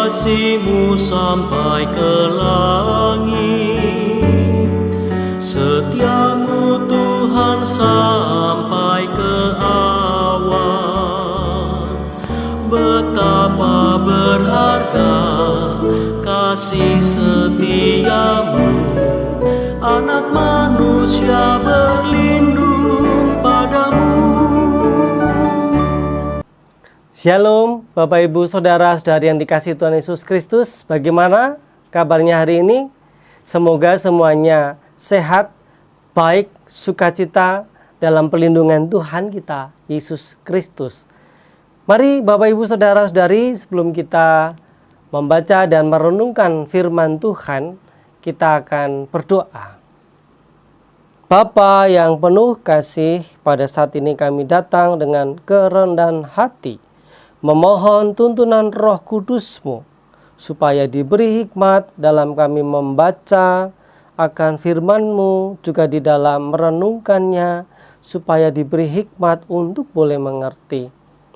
kasih-Mu sampai ke langit, setia-Mu Tuhan sampai ke awan. Betapa berharga kasih setia-Mu, anak manusia berlindung padamu. Shalom Bapak Ibu Saudara-saudari yang dikasihi Tuhan Yesus Kristus. Bagaimana kabarnya hari ini? Semoga semuanya sehat, baik, sukacita dalam perlindungan Tuhan kita Yesus Kristus. Mari Bapak Ibu Saudara-saudari, sebelum kita membaca dan merenungkan firman Tuhan, kita akan berdoa. Bapa yang penuh kasih, pada saat ini kami datang dengan kerendahan hati, memohon tuntunan Roh Kudus-Mu, supaya diberi hikmat dalam kami membaca akan firman-Mu, juga di dalam merenungkannya, supaya diberi hikmat untuk boleh mengerti.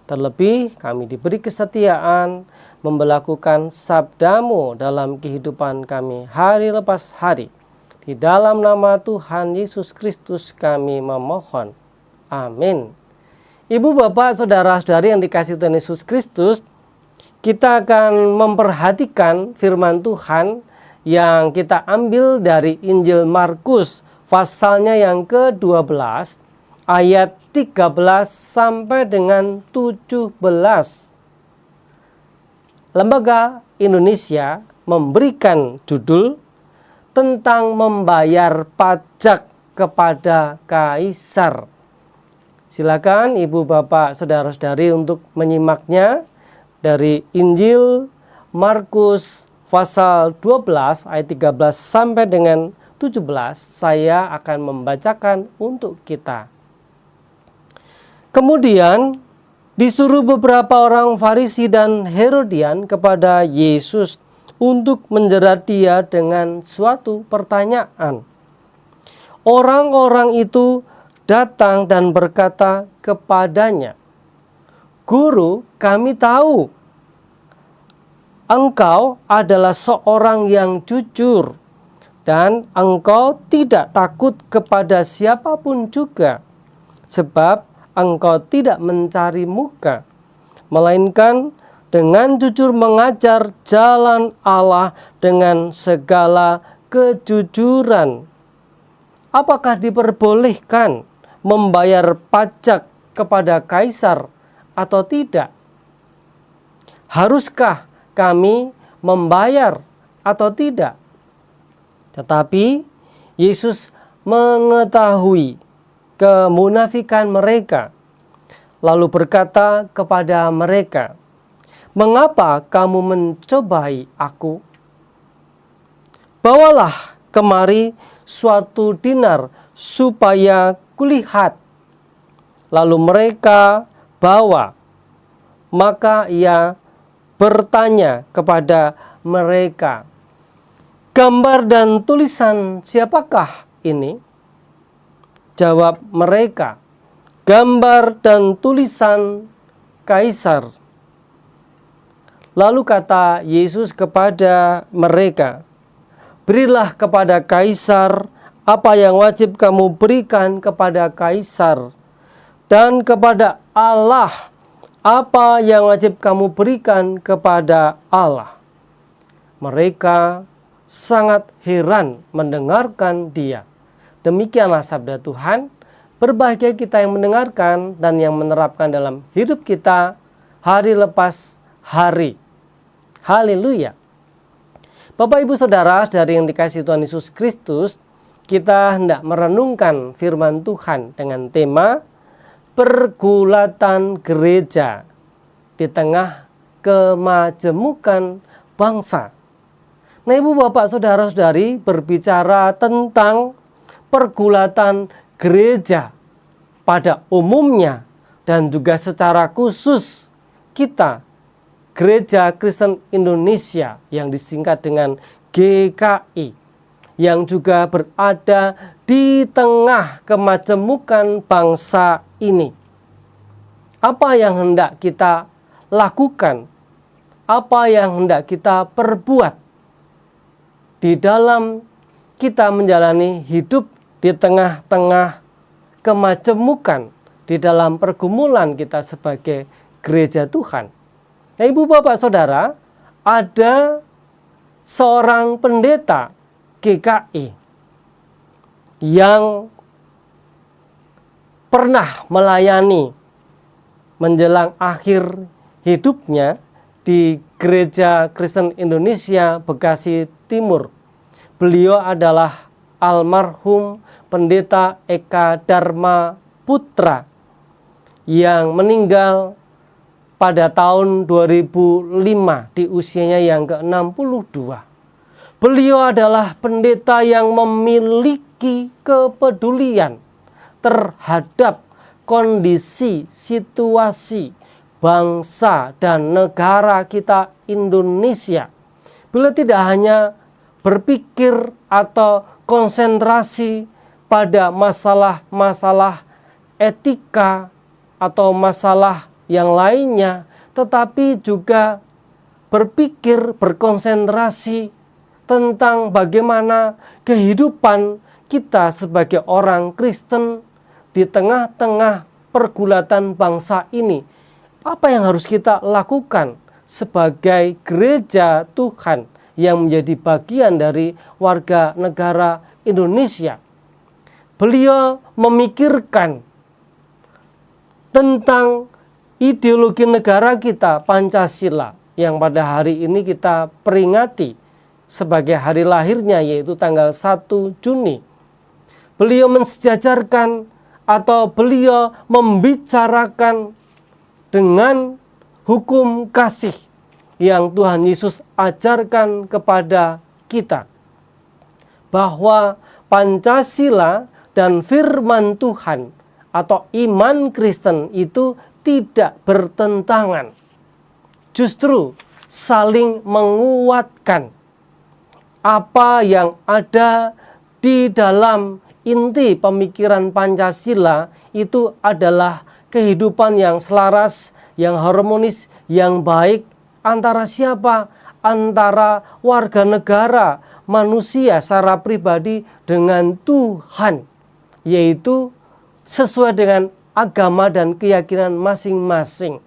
Terlebih kami diberi kesetiaan memberlakukan sabda-Mu dalam kehidupan kami hari lepas hari. Di dalam nama Tuhan Yesus Kristus kami memohon. Amin. Ibu, bapak, saudara-saudari yang dikasihi Tuhan Yesus Kristus, kita akan memperhatikan firman Tuhan yang kita ambil dari Injil Markus, pasalnya yang ke-12, ayat 13 sampai dengan 17. Lembaga Indonesia memberikan judul tentang membayar pajak kepada kaisar. Silakan ibu, bapak, saudara-saudari untuk menyimaknya dari Injil Markus pasal 12 ayat 13 sampai dengan 17. Saya akan membacakan untuk kita. Kemudian disuruh beberapa orang Farisi dan Herodian kepada Yesus untuk menjerat Dia dengan suatu pertanyaan. Orang-orang itu datang dan berkata kepadanya, "Guru, kami tahu Engkau adalah seorang yang jujur dan Engkau tidak takut kepada siapapun juga, sebab Engkau tidak mencari muka, melainkan dengan jujur mengajar jalan Allah dengan segala kejujuran. Apakah diperbolehkan membayar pajak kepada kaisar atau tidak? Haruskah kami membayar atau tidak?" Tetapi Yesus mengetahui kemunafikan mereka, lalu berkata kepada mereka, "Mengapa kamu mencobai aku? Bawalah kemari suatu dinar supaya kulihat." Lalu mereka bawa. Maka ia bertanya kepada mereka, "Gambar dan tulisan siapakah ini?" Jawab mereka, "Gambar dan tulisan kaisar." Lalu kata Yesus kepada mereka, "Berilah kepada kaisar apa yang wajib kamu berikan kepada kaisar, dan kepada Allah apa yang wajib kamu berikan kepada Allah." Mereka sangat heran mendengarkan Dia. Demikianlah sabda Tuhan. Berbahagia kita yang mendengarkan dan yang menerapkan dalam hidup kita hari lepas hari. Haleluya. Bapak, ibu, saudara, saudari yang dikasihi Tuhan Yesus Kristus, kita hendak merenungkan firman Tuhan dengan tema pergulatan gereja di tengah kemajemukan bangsa. Nah, ibu, bapak, saudara-saudari, berbicara tentang pergulatan gereja pada umumnya dan juga secara khusus kita, Gereja Kristen Indonesia yang disingkat dengan GKI, yang juga berada di tengah kemajemukan bangsa ini. Apa yang hendak kita lakukan? apa yang hendak kita perbuat di dalam kita menjalani hidup di tengah-tengah kemajemukan, di dalam pergumulan kita sebagai gereja Tuhan. Nah, Ibu Bapak Saudara, ada seorang pendeta GKI yang pernah melayani menjelang akhir hidupnya di Gereja Kristen Indonesia Bekasi Timur. Beliau adalah almarhum Pendeta Eka Dharma Putra yang meninggal pada tahun 2005 di usianya yang ke-62. Beliau adalah pendeta yang memiliki kepedulian terhadap kondisi, situasi, bangsa dan negara kita Indonesia. Beliau tidak hanya berpikir atau konsentrasi pada masalah-masalah etika atau masalah yang lainnya, tetapi juga berpikir, berkonsentrasi tentang bagaimana kehidupan kita sebagai orang Kristen di tengah-tengah pergulatan bangsa ini. Apa yang harus kita lakukan sebagai gereja Tuhan yang menjadi bagian dari warga negara Indonesia? Beliau memikirkan tentang ideologi negara kita, Pancasila, yang pada hari ini kita peringati sebagai hari lahirnya, yaitu tanggal 1 Juni. Beliau mensejajarkan atau beliau membicarakan dengan hukum kasih yang Tuhan Yesus ajarkan kepada kita, bahwa Pancasila dan firman Tuhan atau iman Kristen itu tidak bertentangan, justru saling menguatkan. Apa yang ada di dalam inti pemikiran Pancasila itu adalah kehidupan yang selaras, yang harmonis, yang baik antara siapa? Antara warga negara, manusia secara pribadi dengan Tuhan, yaitu sesuai dengan agama dan keyakinan masing-masing.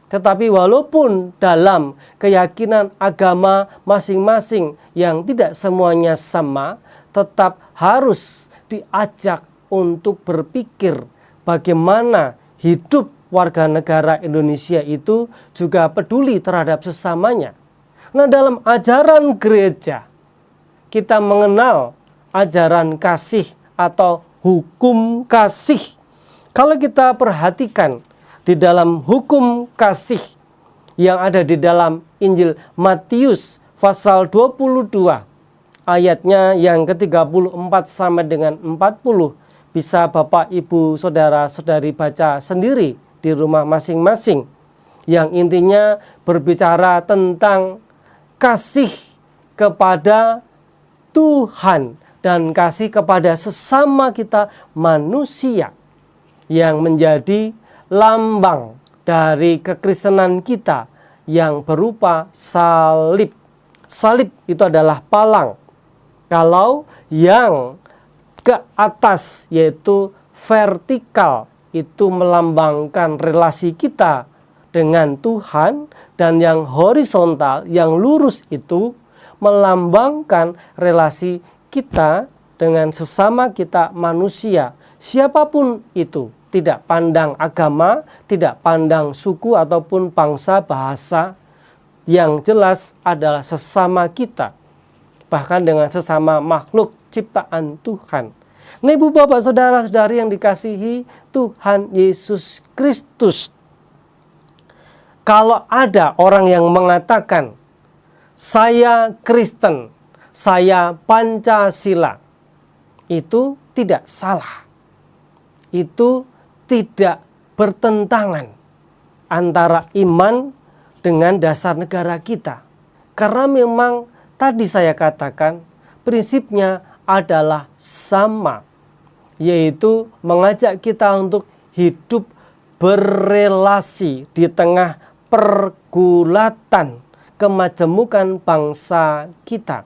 Tetapi walaupun dalam keyakinan agama masing-masing yang tidak semuanya sama, tetap harus diajak untuk berpikir bagaimana hidup warga negara Indonesia itu juga peduli terhadap sesamanya. Nah, dalam ajaran gereja, kita mengenal ajaran kasih atau hukum kasih. Kalau kita perhatikan di dalam hukum kasih yang ada di dalam Injil Matius pasal 22 ayatnya yang ke-34 sampai dengan 40, bisa Bapak, Ibu, Saudara-saudari baca sendiri di rumah masing-masing, yang intinya berbicara tentang kasih kepada Tuhan dan kasih kepada sesama kita manusia, yang menjadi lambang dari kekristenan kita yang berupa salib. Salib itu adalah palang. Kalau yang ke atas yaitu vertikal itu melambangkan relasi kita dengan Tuhan, dan yang horizontal, yang lurus itu melambangkan relasi kita dengan sesama kita manusia, siapapun itu. Tidak pandang agama, tidak pandang suku ataupun bangsa, bahasa. Yang jelas adalah sesama kita, bahkan dengan sesama makhluk ciptaan Tuhan. Nah, Ibu, Bapak, Saudara-saudari yang dikasihi Tuhan Yesus Kristus, kalau ada orang yang mengatakan saya Kristen, saya Pancasila, itu tidak salah. Itu tidak bertentangan antara iman dengan dasar negara kita. Karena memang tadi saya katakan prinsipnya adalah sama, yaitu mengajak kita untuk hidup berelasi di tengah pergulatan, kemajemukan bangsa kita.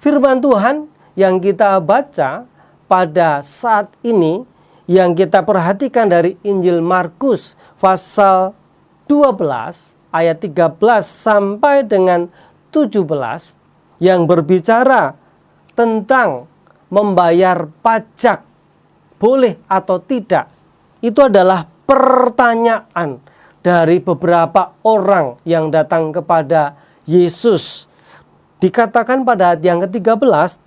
Firman Tuhan yang kita baca pada saat ini, yang kita perhatikan dari Injil Markus pasal 12 ayat 13 sampai dengan 17 yang berbicara tentang membayar pajak boleh atau tidak. Itu adalah pertanyaan dari beberapa orang yang datang kepada Yesus. Dikatakan pada ayat yang ke-13,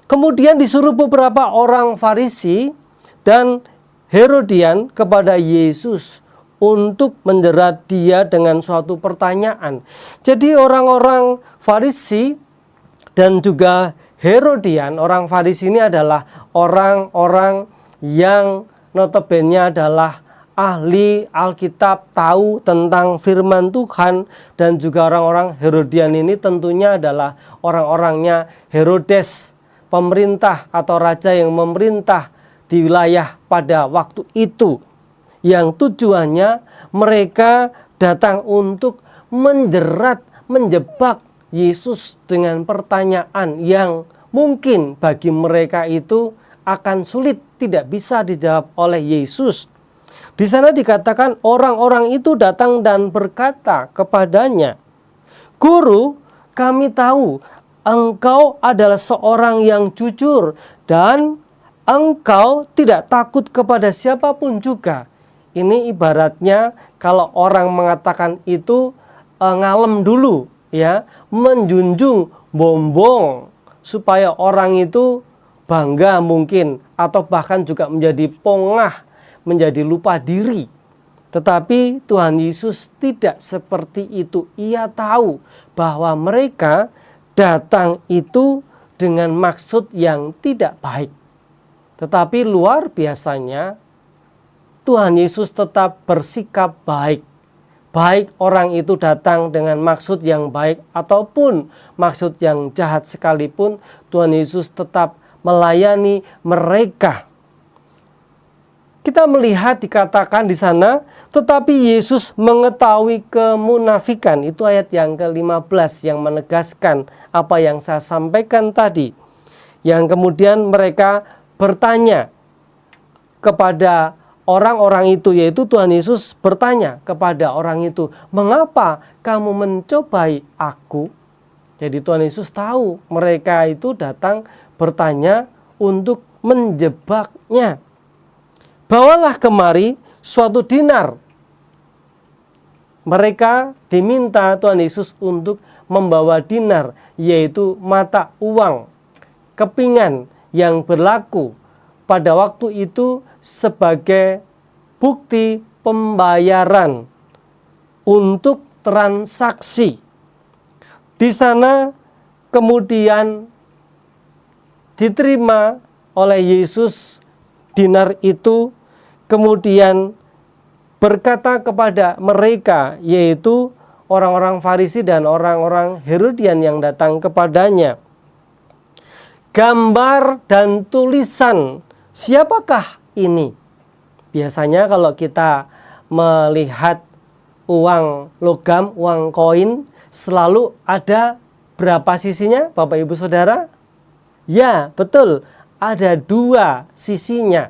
kemudian disuruh beberapa orang Farisi dan Herodian kepada Yesus untuk menjerat dia dengan suatu pertanyaan. Jadi orang-orang Farisi dan juga Herodian, orang Farisi ini adalah orang-orang yang notabene adalah ahli Alkitab, tahu tentang firman Tuhan, dan juga orang-orang Herodian ini tentunya adalah orang-orangnya Herodes, pemerintah atau raja yang memerintah di wilayah pada waktu itu, yang tujuannya mereka datang untuk menjerat, menjebak Yesus dengan pertanyaan yang mungkin bagi mereka itu akan sulit, tidak bisa dijawab oleh Yesus. Di sana dikatakan orang-orang itu datang dan berkata kepadanya, "Guru, kami tahu engkau adalah seorang yang jujur dan engkau tidak takut kepada siapapun juga." Ini ibaratnya kalau orang mengatakan itu ngalem dulu, ya, menjunjung bombong supaya orang itu bangga mungkin, atau bahkan juga menjadi pongah, menjadi lupa diri. Tetapi Tuhan Yesus tidak seperti itu. Ia tahu bahwa mereka datang itu dengan maksud yang tidak baik. Tetapi luar biasanya Tuhan Yesus tetap bersikap baik. Baik orang itu datang dengan maksud yang baik ataupun maksud yang jahat sekalipun, Tuhan Yesus tetap melayani mereka. Kita melihat dikatakan di sana, tetapi Yesus mengetahui kemunafikan. Itu ayat yang ke-15 yang menegaskan apa yang saya sampaikan tadi. Yang kemudian mereka bertanya kepada orang-orang itu, yaitu Tuhan Yesus bertanya kepada orang itu, "Mengapa kamu mencobai aku?" Jadi Tuhan Yesus tahu mereka itu datang bertanya untuk menjebaknya. "Bawalah kemari suatu dinar." Mereka diminta Tuhan Yesus untuk membawa dinar, yaitu mata uang kepingan yang berlaku pada waktu itu sebagai bukti pembayaran untuk transaksi. Di sana kemudian diterima oleh Yesus dinar itu, kemudian berkata kepada mereka, yaitu orang-orang Farisi dan orang-orang Herodian yang datang kepadanya, "Gambar dan tulisan siapakah ini?" Biasanya kalau kita melihat uang logam, uang koin, selalu ada berapa sisinya, Bapak Ibu Saudara? Ya, betul, ada dua sisinya.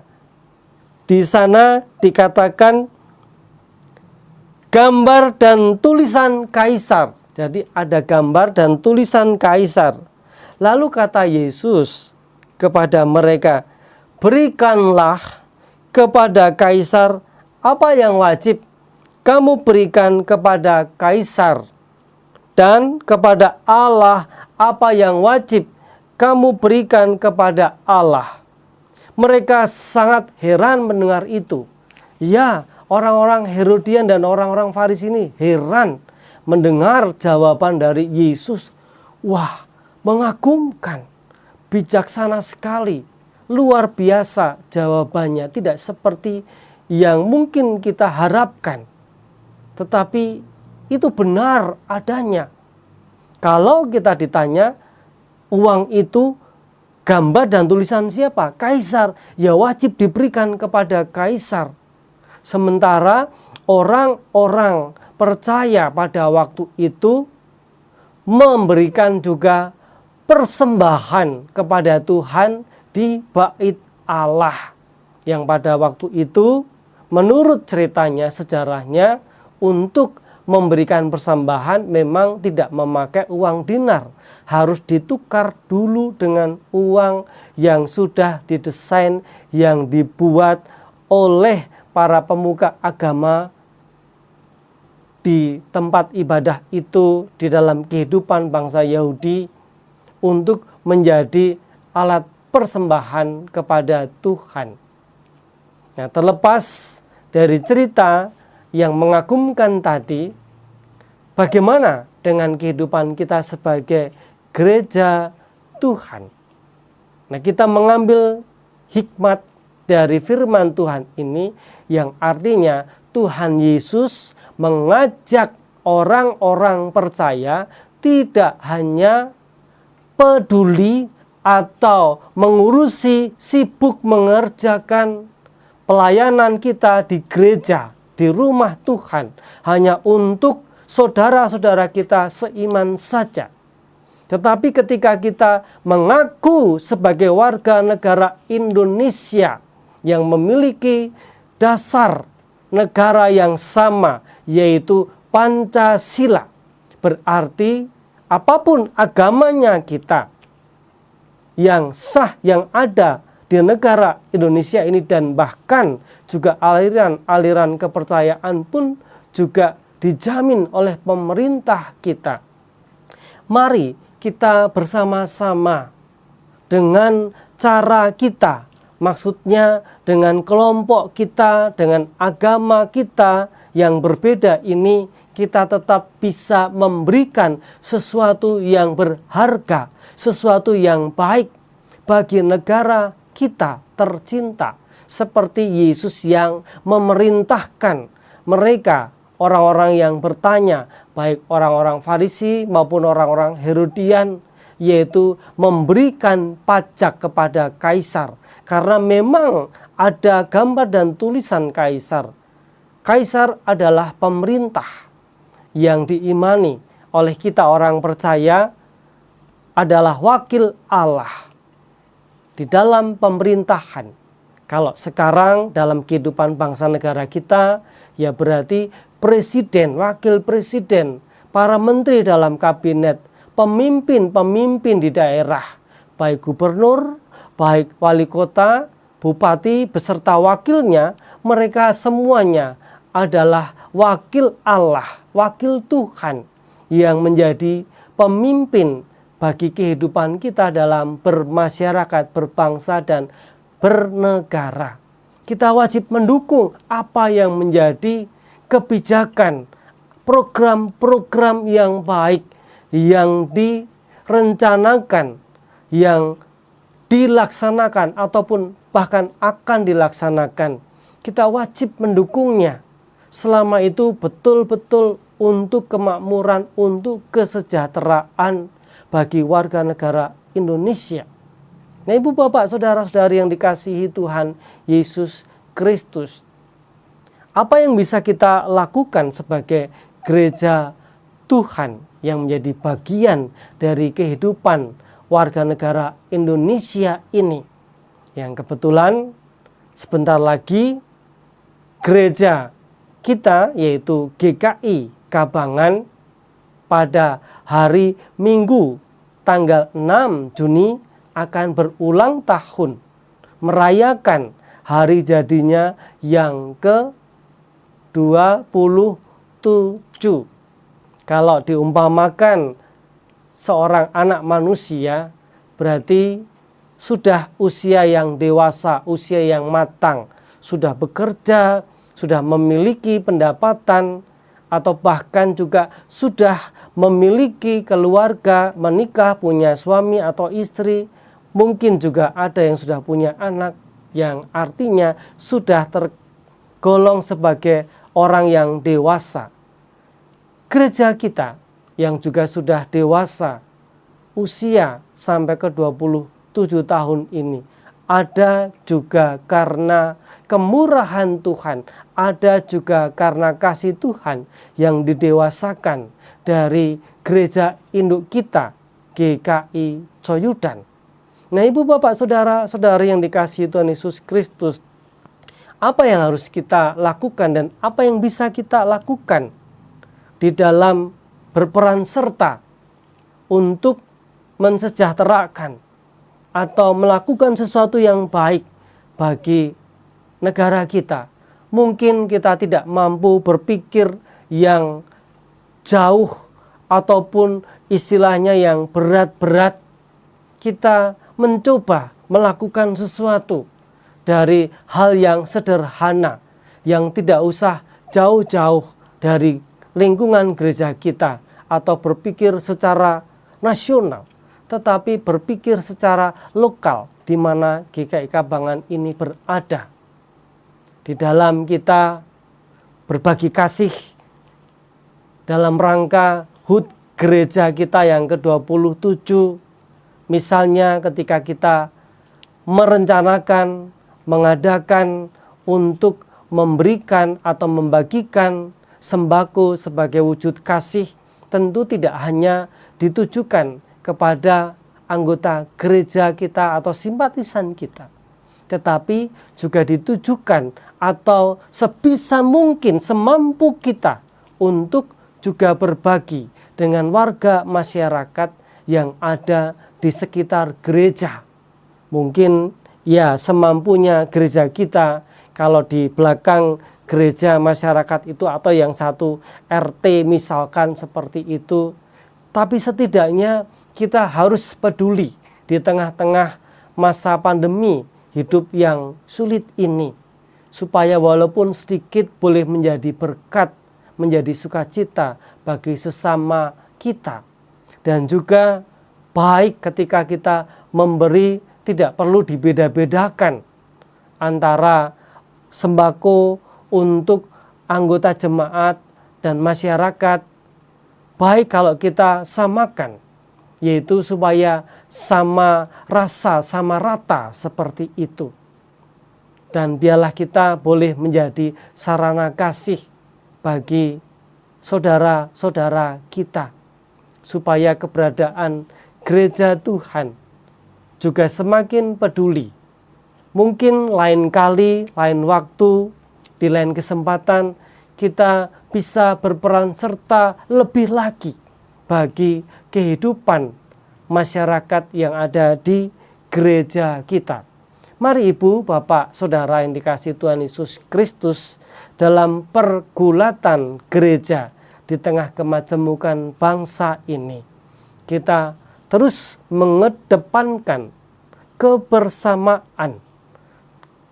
Di sana dikatakan gambar dan tulisan kaisar. Jadi ada gambar dan tulisan kaisar. Lalu kata Yesus kepada mereka, "Berikanlah kepada kaisar apa yang wajib kamu berikan kepada kaisar, dan kepada Allah apa yang wajib kamu berikan kepada Allah." Mereka sangat heran mendengar itu. Ya, orang-orang Herodian dan orang-orang Farisi ini heran mendengar jawaban dari Yesus. Wah, mengagumkan, bijaksana sekali, luar biasa jawabannya, tidak seperti yang mungkin kita harapkan. Tetapi itu benar adanya. Kalau kita ditanya, uang itu gambar dan tulisan siapa? Kaisar. Ya wajib diberikan kepada kaisar. Sementara orang-orang percaya pada waktu itu memberikan juga persembahan kepada Tuhan di bait Allah, yang pada waktu itu menurut ceritanya, sejarahnya, untuk memberikan persembahan memang tidak memakai uang dinar, harus ditukar dulu dengan uang yang sudah didesain, yang dibuat oleh para pemuka agama di tempat ibadah itu, di dalam kehidupan bangsa Yahudi, untuk menjadi alat persembahan kepada Tuhan. Nah, terlepas dari cerita yang mengagumkan tadi, bagaimana dengan kehidupan kita sebagai gereja Tuhan? Nah, kita mengambil hikmat dari firman Tuhan ini, yang artinya Tuhan Yesus mengajak orang-orang percaya tidak hanya peduli atau mengurusi, sibuk mengerjakan pelayanan kita di gereja, di rumah Tuhan, hanya untuk saudara-saudara kita seiman saja. Tetapi ketika kita mengaku sebagai warga negara Indonesia yang memiliki dasar negara yang sama, yaitu Pancasila, berarti apapun agamanya kita yang sah yang ada di negara Indonesia ini, dan bahkan juga aliran-aliran kepercayaan pun juga dijamin oleh pemerintah kita. Mari kita bersama-sama dengan cara kita, maksudnya dengan kelompok kita, dengan agama kita yang berbeda ini, kita tetap bisa memberikan sesuatu yang berharga, sesuatu yang baik bagi negara kita tercinta, seperti Yesus yang memerintahkan mereka, orang-orang yang bertanya, baik orang-orang Farisi maupun orang-orang Herodian, yaitu memberikan pajak kepada Kaisar, karena memang ada gambar dan tulisan Kaisar. Kaisar adalah pemerintah yang diimani oleh kita orang percaya, adalah wakil Allah di dalam pemerintahan. Kalau sekarang dalam kehidupan bangsa negara kita, ya berarti presiden, wakil presiden, para menteri dalam kabinet, pemimpin-pemimpin di daerah, baik gubernur, baik wali kota, bupati, beserta wakilnya, mereka semuanya adalah wakil Allah, wakil Tuhan yang menjadi pemimpin bagi kehidupan kita dalam bermasyarakat, berbangsa, dan bernegara. Kita wajib mendukung apa yang menjadi kebijakan, program-program yang baik yang direncanakan, yang dilaksanakan ataupun bahkan akan dilaksanakan. Kita wajib mendukungnya. Selama itu betul-betul untuk kemakmuran, untuk kesejahteraan bagi warga negara Indonesia. Nah, Ibu, Bapak, Saudara-saudari yang dikasihi Tuhan Yesus Kristus, apa yang bisa kita lakukan sebagai gereja Tuhan yang menjadi bagian dari kehidupan warga negara Indonesia ini, yang kebetulan sebentar lagi gereja kita, yaitu GKI Kabangan, pada hari Minggu tanggal 6 Juni akan berulang tahun, merayakan hari jadinya yang ke-27. Kalau diumpamakan seorang anak manusia, berarti sudah usia yang dewasa, usia yang matang, sudah bekerja, sudah memiliki pendapatan, atau bahkan juga sudah memiliki keluarga, menikah, punya suami atau istri. Mungkin juga ada yang sudah punya anak, yang artinya sudah tergolong sebagai orang yang dewasa. Gereja kita yang juga sudah dewasa, usia sampai ke 27 tahun ini, ada juga karena kemurahan Tuhan, ada juga karena kasih Tuhan yang didewasakan dari gereja induk kita, GKI Coyudan. Nah, Ibu, Bapak, Saudara-saudari yang dikasihi Tuhan Yesus Kristus, apa yang harus kita lakukan dan apa yang bisa kita lakukan di dalam berperan serta untuk mensejahterakan atau melakukan sesuatu yang baik bagi negara kita? Mungkin kita tidak mampu berpikir yang jauh ataupun istilahnya yang berat-berat. Kita mencoba melakukan sesuatu dari hal yang sederhana, yang tidak usah jauh-jauh dari lingkungan gereja kita atau berpikir secara nasional, tetapi berpikir secara lokal di mana GKI Kabangan ini berada. Di dalam kita berbagi kasih dalam rangka HUT gereja kita yang ke-27, misalnya ketika kita merencanakan, mengadakan untuk memberikan atau membagikan sembako sebagai wujud kasih, tentu tidak hanya ditujukan kepada anggota gereja kita atau simpatisan kita, tetapi juga ditujukan atau sebisa mungkin semampu kita untuk juga berbagi dengan warga masyarakat yang ada di sekitar gereja. Mungkin ya semampunya gereja kita, kalau di belakang gereja masyarakat itu atau yang satu RT misalkan seperti itu. Tapi setidaknya kita harus peduli di tengah-tengah masa pandemi hidup yang sulit ini, supaya walaupun sedikit boleh menjadi berkat, menjadi sukacita bagi sesama kita. Dan juga baik ketika kita memberi, tidak perlu dibeda-bedakan antara sembako untuk anggota jemaat dan masyarakat. Baik kalau kita samakan, yaitu supaya sama rasa, sama rata seperti itu. Dan biarlah kita boleh menjadi sarana kasih bagi saudara-saudara kita, supaya keberadaan gereja Tuhan juga semakin peduli. Mungkin lain kali, lain waktu, di lain kesempatan kita bisa berperan serta lebih lagi bagi kehidupan masyarakat yang ada di gereja kita. Mari Ibu, Bapak, Saudara yang dikasihi Tuhan Yesus Kristus, dalam pergulatan gereja di tengah kemajemukan bangsa ini, kita terus mengedepankan kebersamaan,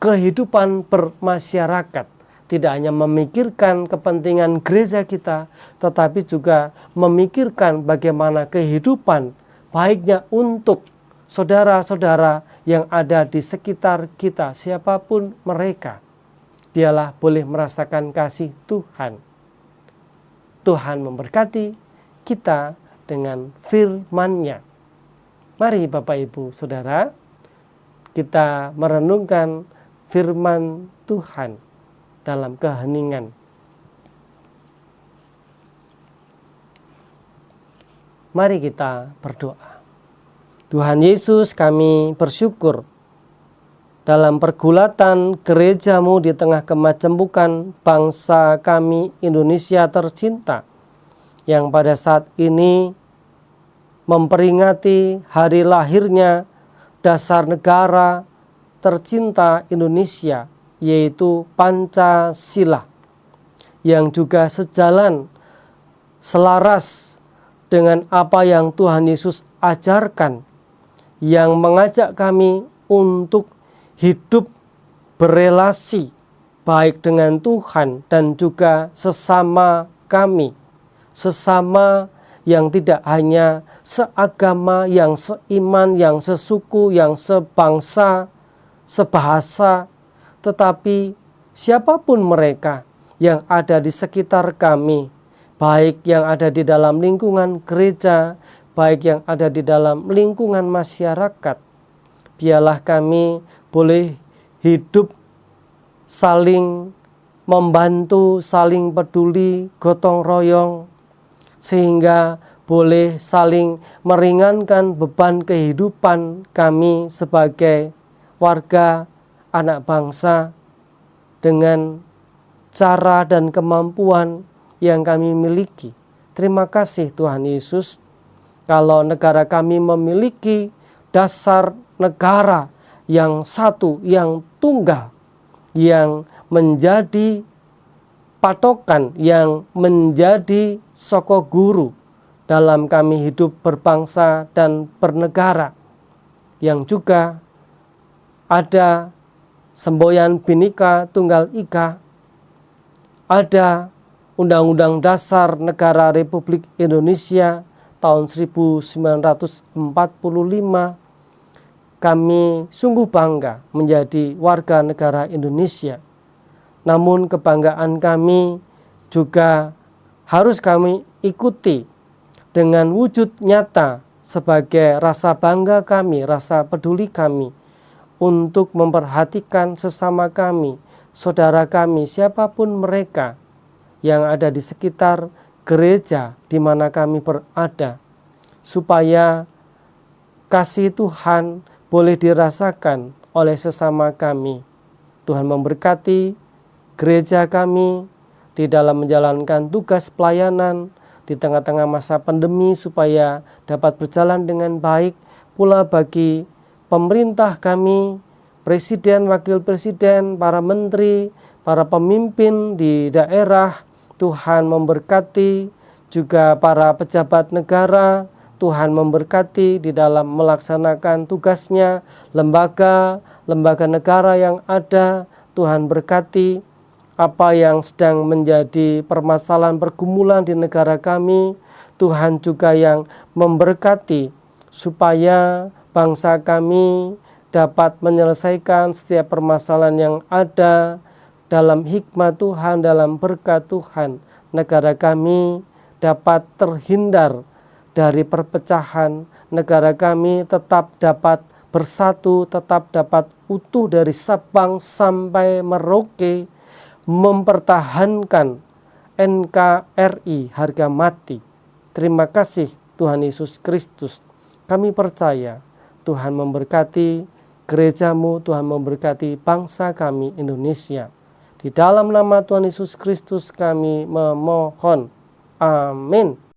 kehidupan bermasyarakat. Tidak hanya memikirkan kepentingan gereja kita, tetapi juga memikirkan bagaimana kehidupan baiknya untuk saudara-saudara yang ada di sekitar kita, siapapun mereka. Biarlah boleh merasakan kasih Tuhan. Tuhan memberkati kita dengan firman-Nya. Mari Bapak Ibu Saudara, kita merenungkan firman Tuhan dalam keheningan. Mari kita berdoa. Tuhan Yesus, kami bersyukur dalam pergulatan gereja-Mu di tengah kemajemukan bangsa kami Indonesia tercinta, yang pada saat ini memperingati hari lahirnya dasar negara tercinta Indonesia, yaitu Pancasila, yang juga sejalan, selaras dengan apa yang Tuhan Yesus ajarkan, yang mengajak kami untuk hidup berelasi baik dengan Tuhan dan juga sesama kami, sesama yang tidak hanya seagama, yang seiman, yang sesuku, yang sebangsa, sebahasa, tetapi siapapun mereka yang ada di sekitar kami, baik yang ada di dalam lingkungan gereja, baik yang ada di dalam lingkungan masyarakat, biarlah kami boleh hidup saling membantu, saling peduli, gotong royong, sehingga boleh saling meringankan beban kehidupan kami sebagai warga anak bangsa dengan cara dan kemampuan yang kami miliki. Terima kasih Tuhan Yesus, kalau negara kami memiliki dasar negara yang satu, yang tunggal, yang menjadi patokan, yang menjadi soko guru dalam kami hidup berbangsa dan bernegara, yang juga ada semboyan Bhinneka Tunggal Ika, ada Undang-Undang Dasar Negara Republik Indonesia tahun 1945. Kami sungguh bangga menjadi warga negara Indonesia. Namun kebanggaan kami juga harus kami ikuti dengan wujud nyata sebagai rasa bangga kami, rasa peduli kami untuk memperhatikan sesama kami, saudara kami, siapapun mereka yang ada di sekitar gereja di mana kami berada, supaya kasih Tuhan boleh dirasakan oleh sesama kami. Tuhan memberkati gereja kami di dalam menjalankan tugas pelayanan di tengah-tengah masa pandemi supaya dapat berjalan dengan baik. Pula bagi pemerintah kami, presiden, wakil presiden, para menteri, para pemimpin di daerah, Tuhan memberkati, juga para pejabat negara, Tuhan memberkati di dalam melaksanakan tugasnya, lembaga negara yang ada, Tuhan berkati. Apa yang sedang menjadi permasalahan pergumulan di negara kami, Tuhan juga yang memberkati, supaya bangsa kami dapat menyelesaikan setiap permasalahan yang ada dalam hikmat Tuhan, dalam berkat Tuhan. Negara kami dapat terhindar dari perpecahan, negara kami tetap dapat bersatu, tetap dapat utuh dari Sabang sampai Merauke, mempertahankan NKRI harga mati. Terima kasih Tuhan Yesus Kristus. Kami percaya Tuhan memberkati gerejamu, Tuhan memberkati bangsa kami Indonesia. Di dalam nama Tuhan Yesus Kristus kami memohon. Amin.